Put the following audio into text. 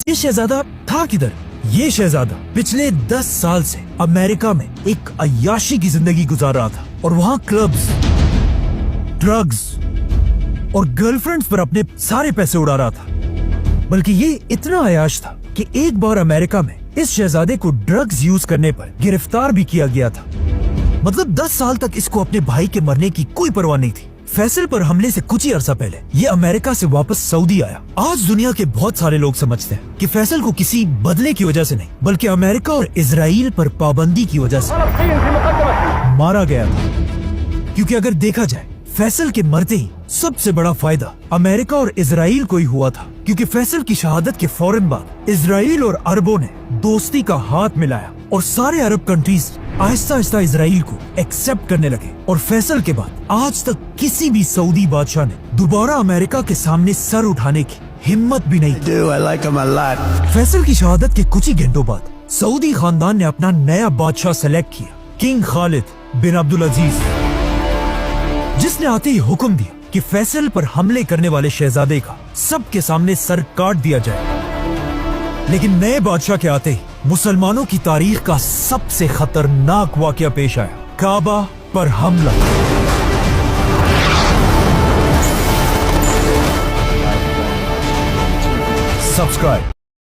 ये शहजादा था किधर? ये शहजादा पिछले 10 साल से अमेरिका में एक अय्याशी की जिंदगी गुजार रहा था और वहाँ क्लब्स, ड्रग्स और गर्लफ्रेंड्स पर अपने सारे पैसे उड़ा रहा था। बल्कि ये इतना अय्याश था कि एक बार अमेरिका में इस शहजादे को ड्रग्स यूज करने पर गिरफ्तार भी किया गया था। मतलब 10 साल तक इसको अपने भाई के मरने की कोई परवाह नहीं थी। फैसल पर हमले से कुछ ही अरसा पहले ये अमेरिका से वापस सऊदी आया। आज दुनिया के बहुत सारे लोग समझते हैं कि फैसल को किसी बदले की वजह से नहीं बल्कि अमेरिका और इजराइल पर पाबंदी की वजह से मारा गया था। क्योंकि अगर देखा जाए फैसल के मरते ही सबसे बड़ा फायदा अमेरिका और इजराइल को ही हुआ था, क्योंकि फैसल की शहादत के फौरन बाद इजराइल और अरबों ने दोस्ती का हाथ मिलाया और सारे अरब कंट्रीज आहिस्ता आहिस्ता इजराइल को एक्सेप्ट करने लगे। और फैसल के बाद आज तक किसी भी सऊदी बादशाह ने दोबारा अमेरिका के सामने सर उठाने की हिम्मत भी नहीं की। फैसल की शहादत के कुछ ही घंटों बाद सऊदी खानदान ने अपना नया बादशाह सेलेक्ट किया, किंग खालिद बिन अब्दुल अजीज, जिसने आते ही हुक्म दिया कि फैसल पर हमले करने वाले शहजादे का सबके सामने सर काट दिया जाए। लेकिन नए बादशाह के आते ही मुसलमानों की तारीख का सबसे खतरनाक वाकया पेश आया, काबा पर हमला। सब्सक्राइब।